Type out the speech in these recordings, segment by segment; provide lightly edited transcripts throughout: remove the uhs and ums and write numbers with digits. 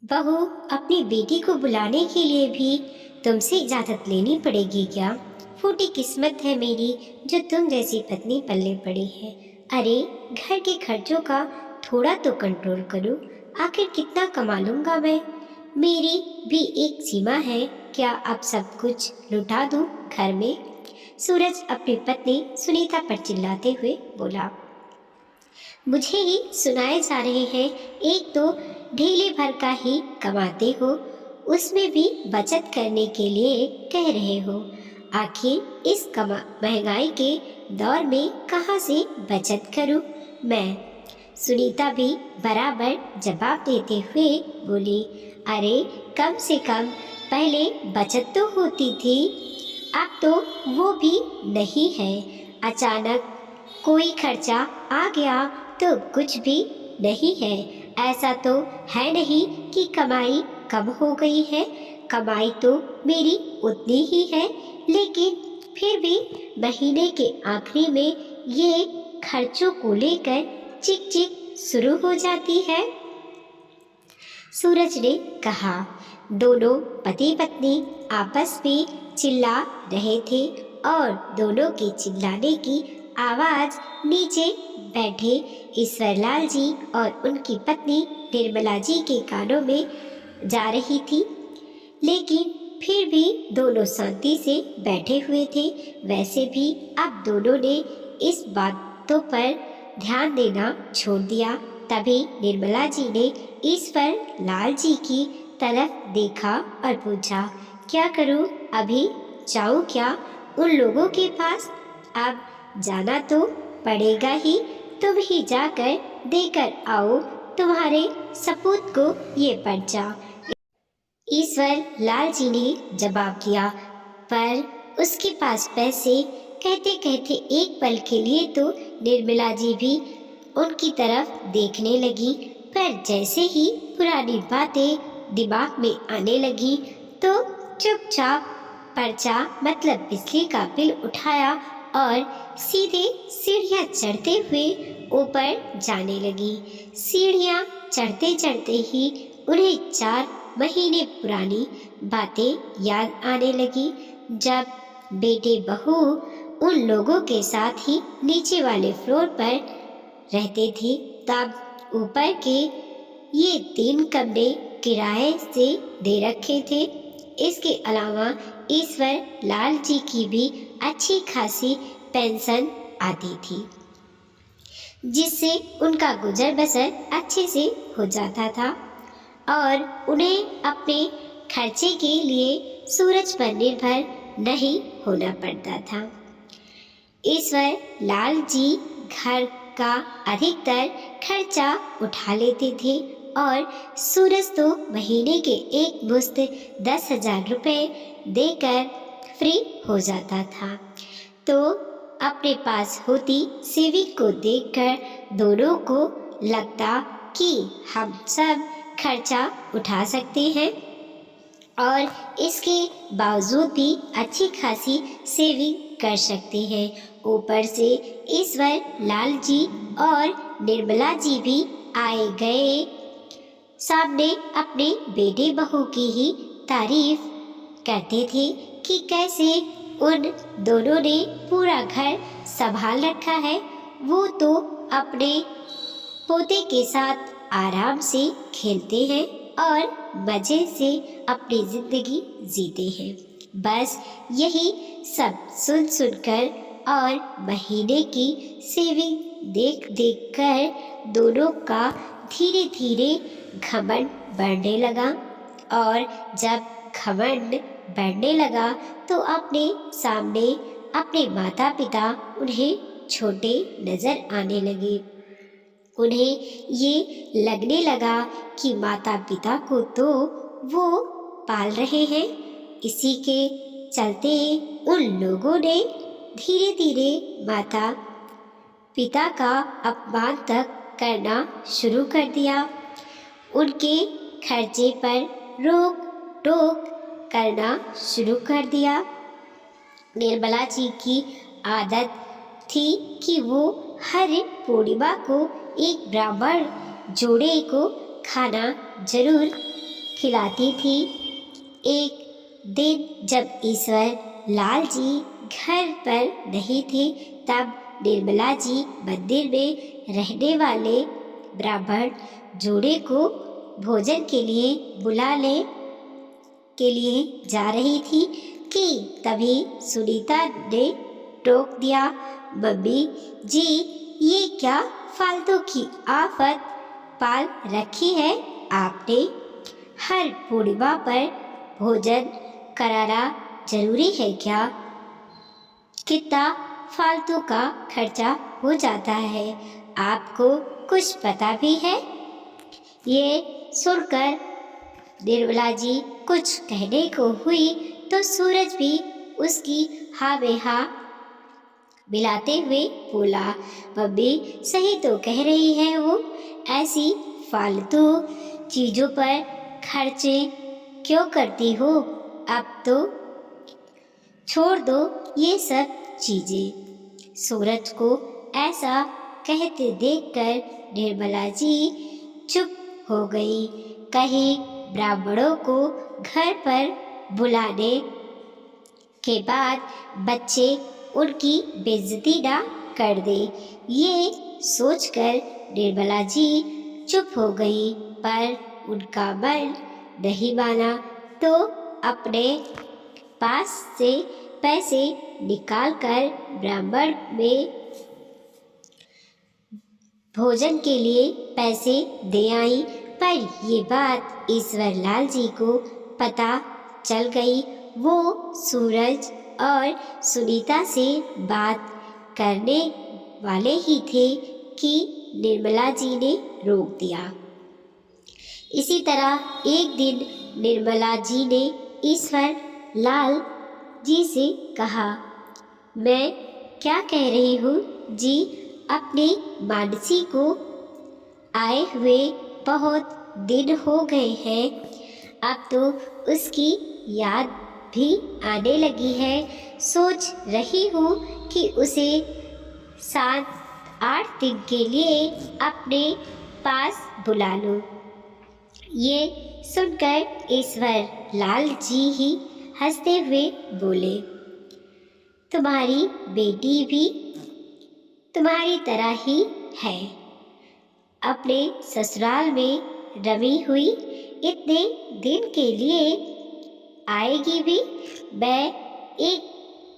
बहू, अपनी बेटी को बुलाने के लिए भी तुमसे इजाज़त लेनी पड़ेगी क्या? फूटी किस्मत है मेरी जो तुम जैसी पत्नी पल्ले पड़ी है। अरे, घर के खर्चों का थोड़ा तो कंट्रोल करो। आखिर कितना कमा लूँगा मैं? मेरी भी एक सीमा है। क्या अब सब कुछ लुटा दूँ घर में? सूरज अपनी पत्नी सुनीता पर चिल्लाते हुए बोला। मुझे ही सुनाए जा रहे हैं। एक तो ढीले भर का ही कमाते हो, उसमें भी बचत करने के लिए कह रहे हो। आखिर इस महंगाई के दौर में कहाँ से बचत करूं मैं? सुनीता भी बराबर जवाब देते हुए बोली। अरे, कम से कम पहले बचत तो होती थी, अब तो वो भी नहीं है। अचानक कोई खर्चा आ गया तो कुछ भी नहीं है। ऐसा तो है नहीं कि कमाई कम हो गई है। कमाई तो मेरी उतनी ही है, लेकिन फिर भी महीने के आखिरी में ये खर्चों को लेकर चिक चिक शुरू हो जाती है। सूरज ने कहा। दोनों पति पत्नी आपस में चिल्ला रहे थे और दोनों के चिल्लाने की आवाज नीचे बैठे ईश्वरलाल जी और उनकी पत्नी निर्मला जी के कानों में जा रही थी। लेकिन फिर भी दोनों शांति से बैठे हुए थे। वैसे भी अब दोनों ने इस बातों पर ध्यान देना छोड़ दिया। तभी निर्मला जी ने ईश्वर लाल जी की तरफ देखा और पूछा, क्या करूं? अभी जाऊं क्या उन लोगों के पास? अब जाना तो पड़ेगा ही। तुम ही जाकर देकर आओ तुम्हारे सपूत को ये पर्चा। ईश्वर लाल जी ने जवाब दिया, पर उसके पास पैसे। कहते कहते एक पल के लिए तो निर्मला जी भी उनकी तरफ देखने लगी, पर जैसे ही पुरानी बातें दिमाग में आने लगी तो चुपचाप पर्चा मतलब बिजली का बिल उठाया और सीधे सीढ़ियाँ चढ़ते हुए ऊपर जाने लगी। सीढ़ियाँ चढ़ते चढ़ते ही उन्हें 4 महीने पुरानी बातें याद आने लगी, जब बेटे बहू उन लोगों के साथ ही नीचे वाले फ्लोर पर रहते थे। तब ऊपर के ये 3 कमरे किराए से दे रखे थे। इसके अलावा ईश्वर लाल जी की भी अच्छी खासी पेंशन आती थी, जिससे उनका गुजर बसर अच्छे से हो जाता था और उन्हें अपने खर्चे के लिए सूरज पर निर्भर नहीं होना पड़ता था। ईश्वर लाल जी घर का अधिकतर खर्चा उठा लेते थे और सूरज तो महीने के एक मुश्त 10,000 रुपये देकर फ्री हो जाता था। तो अपने पास होती सेविंग को देखकर दोनों को लगता कि हम सब खर्चा उठा सकते हैं और इसके बावजूद भी अच्छी खासी सेविंग कर सकते हैं। ऊपर से ईश्वर लाल जी और निर्मला जी भी आए गए सामने अपने बेटे बहू की ही तारीफ करते थे कि कैसे उन दोनों ने पूरा घर संभाल रखा है। वो तो अपने पोते के साथ आराम से खेलते हैं और मज़े से अपनी ज़िंदगी जीते हैं। बस यही सब सुन सुनकर और महीने की सेविंग देख देख कर दोनों का धीरे धीरे घमंड बढ़ने लगा और जब घमंड बढ़ने लगा तो अपने सामने अपने माता पिता उन्हें छोटे नज़र आने लगे। उन्हें ये लगने लगा कि माता पिता को तो वो पाल रहे हैं। इसी के चलते उन लोगों ने धीरे धीरे माता पिता का अपमान तक करना शुरू कर दिया। उनके खर्चे पर रोक टोक करना शुरू कर दिया। निर्मला जी की आदत थी कि वो हर पूर्णिमा को एक ब्राह्मण जोड़े को खाना जरूर खिलाती थी। एक दिन जब ईश्वर लाल जी घर पर नहीं थे, तब निर्मला जी मंदिर में रहने वाले ब्राह्मण जोड़े को भोजन के लिए बुलाने के लिए जा रही थी कि तभी सुनीता ने टोक दिया, मम्मी जी, ये क्या फालतू की आफत पाल रखी है आपने? हर पूर्णिमा पर भोजन कराना जरूरी है क्या? कितना फालतू का खर्चा हो जाता है, आपको कुछ पता भी है? ये सुनकर निर्मला जी कुछ कहने को हुई तो सूरज भी उसकी हाँ में हाँ मिलाते हुए बोला, मम्मी सही तो कह रही है वो, ऐसी फालतू चीज़ों पर खर्चे क्यों करती हो? अब तो छोड़ दो ये सब चीज़ें। सूरज को ऐसा कहते देखकर निर्मला जी चुप हो गई। कहीं ब्राह्मणों को घर पर बुलाने के बाद बच्चे उनकी बेइज्जती ना कर दे, ये सोचकर निर्मला जी चुप हो गई। पर उनका मन नहीं माना तो अपने पास से पैसे निकालकर ब्राह्मण में भोजन के लिए पैसे दे आई। पर ये बात ईश्वर लाल जी को पता चल गई। वो सूरज और सुनीता से बात करने वाले ही थे कि निर्मला जी ने रोक दिया। इसी तरह एक दिन निर्मला जी ने ईश्वर लाल जी से कहा, मैं क्या कह रही हूँ जी, अपनी मानसी को आए हुए बहुत दिन हो गए हैं, अब तो उसकी याद भी आने लगी है। सोच रही हूँ कि उसे 7-8 दिन के लिए अपने पास बुला लूँ। ये सुनकर ईश्वर लाल जी ही हंसते हुए बोले, तुम्हारी बेटी भी तुम्हारी तरह ही है, अपने ससुराल में रमी हुई, इतने दिन के लिए आएगी भी। मैं एक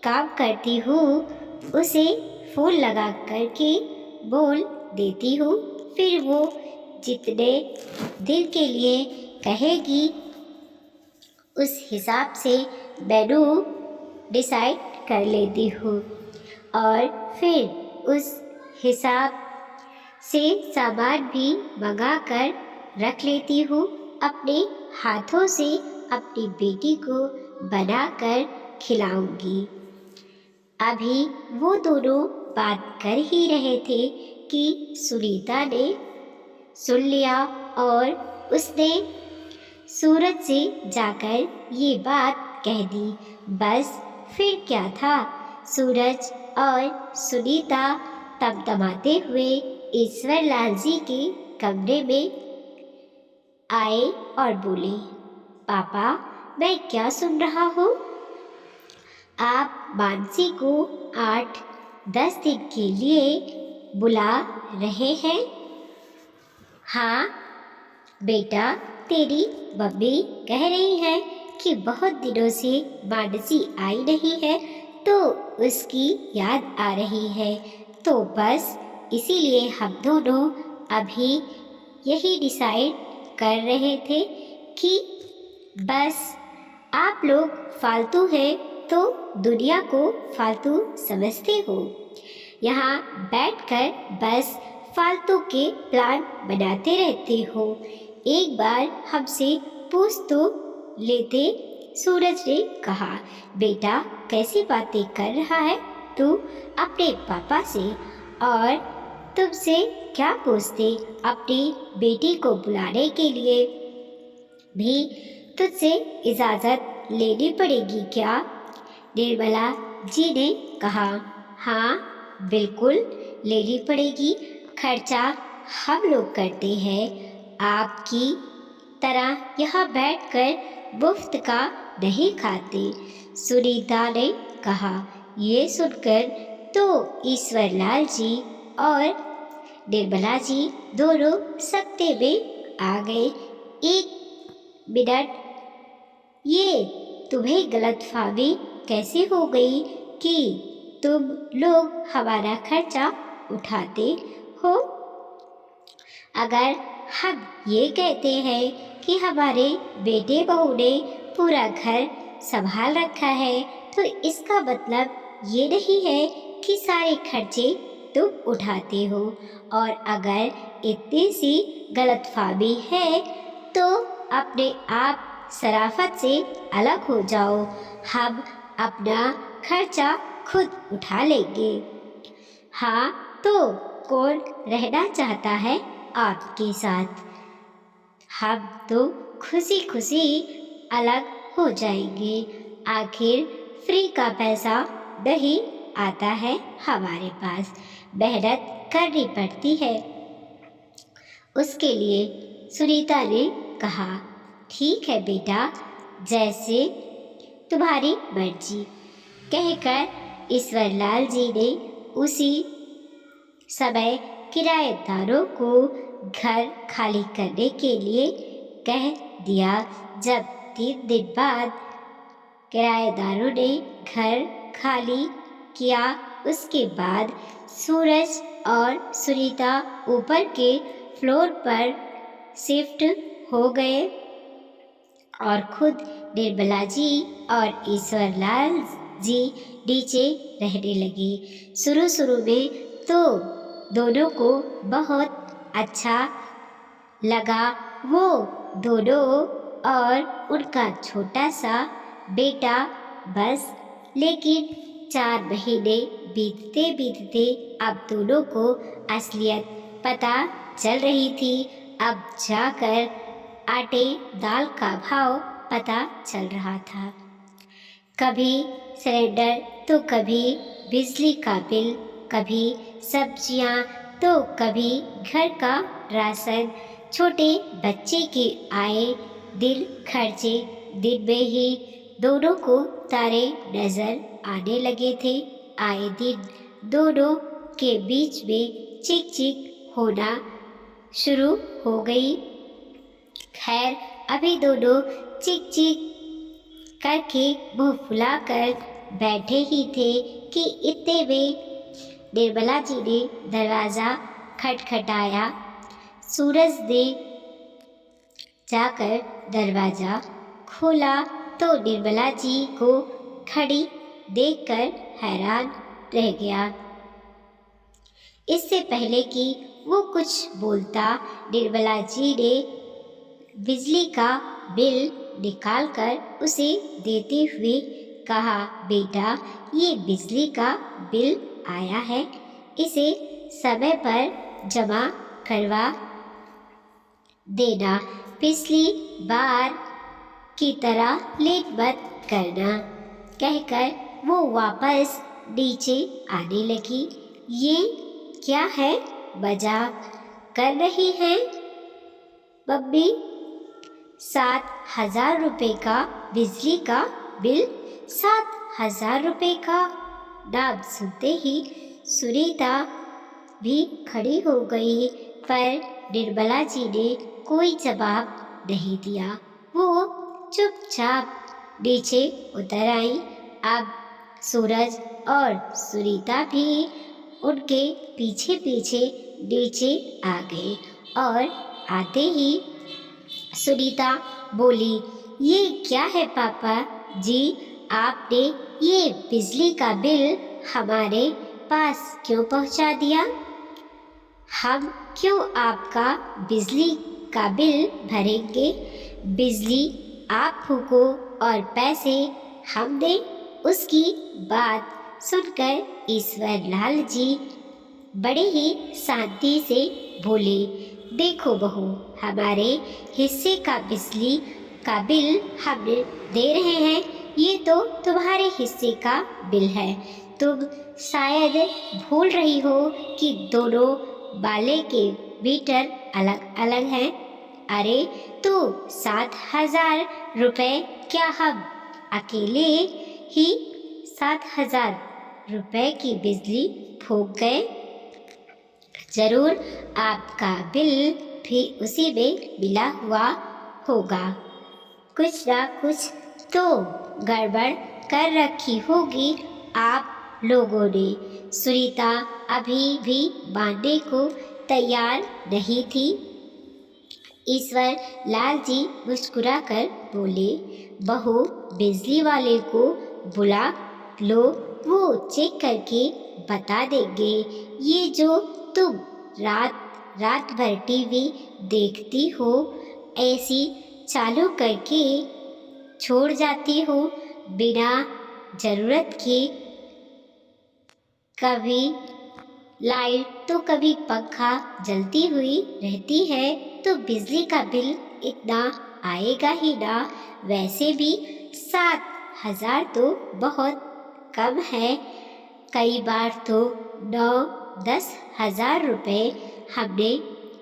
काम करती हूँ, उसे फ़ोन लगा करके बोल देती हूँ, फिर वो जितने दिन के लिए कहेगी उस हिसाब से मेनू डिसाइड कर लेती हूँ और फिर उस हिसाब से सामान भी मंगा कर रख लेती हूँ। अपने हाथों से अपनी बेटी को बनाकर खिलाऊंगी। अभी वो दोनों बात कर ही रहे थे कि सुनीता ने सुन लिया और उसने सूरज से जाकर ये बात कह दी। बस फिर क्या था, सूरज और सुनीता तमतमाते हुए ईश्वर लाल जी के कमरे में आए और बोले, पापा मैं क्या सुन रहा हूँ, आप मानसी को 8-10 दिन के लिए बुला रहे हैं? हाँ बेटा, तेरी मम्मी कह रही है कि बहुत दिनों से मानसी आई नहीं है तो उसकी याद आ रही है, तो बस इसीलिए हम दोनों अभी यही डिसाइड कर रहे थे कि बस आप लोग फालतू हैं तो दुनिया को फालतू समझते हो, यहाँ बैठकर बस फालतू के प्लान बनाते रहते हो, एक बार हमसे पूछ तो लेते। सूरज ने कहा, बेटा कैसी बातें कर रहा है तू अपने पापा से, और तुमसे क्या पूछते, अपनी बेटी को बुलाने के लिए भी तुझसे इजाज़त लेनी पड़ेगी क्या? निर्मला जी ने कहा, हाँ बिल्कुल लेनी पड़ेगी, खर्चा हम लोग करते हैं, आपकी तरह यहाँ बैठकर मुफ्त का नहीं खाते। सुनीता ने कहा। ये सुनकर तो ईश्वरलाल जी और निर्मला जी दोनों सकते में आ गए। एक मिनट, ये तुम्हें गलतफहमी कैसे हो गई कि तुम लोग हमारा खर्चा उठाते हो? अगर हम ये कहते हैं कि हमारे बेटे बहू ने पूरा घर संभाल रखा है, तो इसका मतलब ये नहीं है कि सारे खर्चे तुम उठाते हो। और अगर इतनी सी गलतफहमी है तो अपने आप शराफत से अलग हो जाओ। हम अपना खर्चा खुद उठा लेंगे। हाँ, तो कौन रहना चाहता है आपके साथ? हम तो खुशी खुशी अलग हो जाएंगे। आखिर फ्री का पैसा नहीं आता है हमारे पास, मेहनत करनी पड़ती है उसके लिए। सुनीता ने कहा। ठीक है बेटा, जैसे तुम्हारी मर्जी, कहकर ईश्वरलाल जी ने उसी समय किराएदारों को घर खाली करने के लिए कह दिया। जब 3 दिन बाद किराएदारों ने घर खाली किया, उसके बाद सूरज और सुनीता ऊपर के फ्लोर पर शिफ्ट हो गए और खुद निर्मला जी और ईश्वरलाल जी नीचे रहने लगे। शुरू में तो दोनों को बहुत अच्छा लगा। वो दोनों और उनका छोटा सा बेटा बस। लेकिन 4 महीने बीतते बीतते अब दोनों को असलियत पता चल रही थी। अब जाकर आटे दाल का भाव पता चल रहा था। कभी सिलेंडर तो कभी बिजली का बिल, कभी सब्जियां तो कभी घर का राशन। छोटे बच्चे के आए दिन खर्चे, दिन में ही दोनों को तारे नजर आने लगे थे। आए दिन दोनों के बीच में चिक चिक होना शुरू हो गई। खैर, अभी दोनों चिक चिक करके मुंह फुलाकर बैठे ही थे कि इतने में निर्मला जी ने दरवाज़ा खटखटाया। सूरज ने जाकर दरवाज़ा खोला तो निर्मला जी को खड़ी देखकर हैरान रह गया। इससे पहले कि वो कुछ बोलता, निर्मला जी ने बिजली का बिल निकालकर उसे देते हुए कहा, बेटा, ये बिजली का बिल आया है, इसे समय पर जमा करवा देना। पिछली बार की तरह लेट मत करना। कहकर वो वापस नीचे आने लगी। ये क्या है, मजाक कर रही हैं मम्मी? 7,000 रुपये का बिजली का बिल। 7,000 रुपये का नाम सुनते ही सुनीता भी खड़ी हो गई, पर निर्मला जी ने कोई जवाब नहीं दिया। वो चुपचाप नीचे उतर आई। अब सूरज और सुनीता भी उनके पीछे पीछे नीचे आ गए और आते ही सुनीता बोली, ये क्या है पापा जी, आपने ये बिजली का बिल हमारे पास क्यों पहुंचा दिया? हम क्यों आपका बिजली का बिल भरेंगे? बिजली आप फूको और पैसे हम दें? उसकी बात सुनकर ईश्वरलाल जी बड़े ही शांति से बोले, देखो बहू, हमारे हिस्से का बिजली का बिल हम दे रहे हैं। ये तो तुम्हारे हिस्से का बिल है। तुम शायद भूल रही हो कि दोनों वाले के मीटर अलग अलग हैं। अरे तो 7,000 रुपए क्या हम अकेले ही 7,000 रुपए की बिजली फूंक गए? जरूर आपका बिल भी उसी में मिला हुआ होगा। कुछ ना कुछ तो गड़बड़ कर रखी होगी आप लोगों ने। सुनीता अभी भी मानने को तैयार नहीं थी। ईश्वर लाल जी मुस्कुराकर बोले, बहू बिजली वाले को बुला लो, वो चेक करके बता देंगे। ये जो तुम रात भर टीवी देखती हो, ऐसी चालू करके छोड़ जाती हो बिना ज़रूरत के, कभी लाइट तो कभी पंखा जलती हुई रहती है, तो बिजली का बिल इतना आएगा ही ना। वैसे भी 7,000 तो बहुत कम है। कई बार तो 9-10 हज़ार रुपए हमने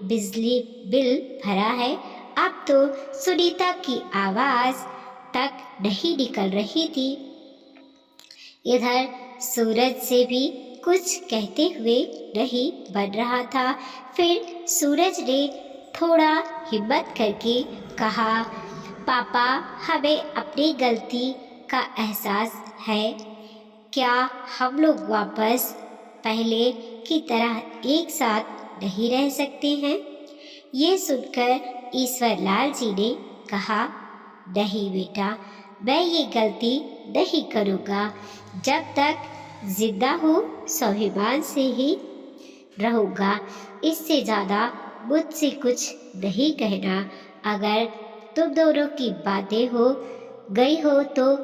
बिजली बिल भरा है। अब तो सुनीता की आवाज़ तक नहीं निकल रही थी। इधर सूरज से भी कुछ कहते हुए नहीं बन रहा था। फिर सूरज ने थोड़ा हिम्मत करके कहा, पापा हमें अपनी गलती का एहसास है। क्या हम लोग वापस पहले की तरह एक साथ नहीं रह सकते हैं? ये सुनकर ईश्वर लाल जी ने कहा, नहीं बेटा, मैं ये गलती नहीं करूँगा। जब तक जिंदा हूँ स्वाभिमान से ही रहूँगा। इससे ज़्यादा मुझसे कुछ नहीं कहना। अगर तुम दोनों की बातें हो गई हो तो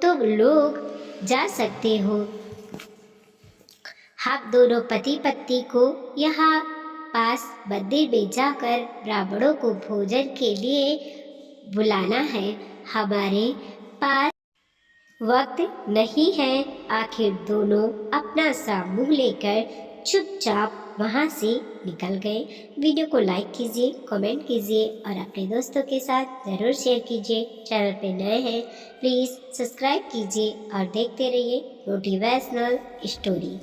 तुम लोग जा सकते हो। हम दोनों पति पत्नी को यहाँ पास मंदिर में जाकर ब्राह्मणों को भोजन के लिए बुलाना है। हमारे पास वक्त नहीं है। आखिर दोनों अपना सा मुंह लेकर चुपचाप वहाँ से निकल गए। वीडियो को लाइक कीजिए, कमेंट कीजिए और अपने दोस्तों के साथ ज़रूर शेयर कीजिए। चैनल पे नए हैं प्लीज़ सब्सक्राइब कीजिए और देखते रहिए मोटिवेशनल स्टोरी।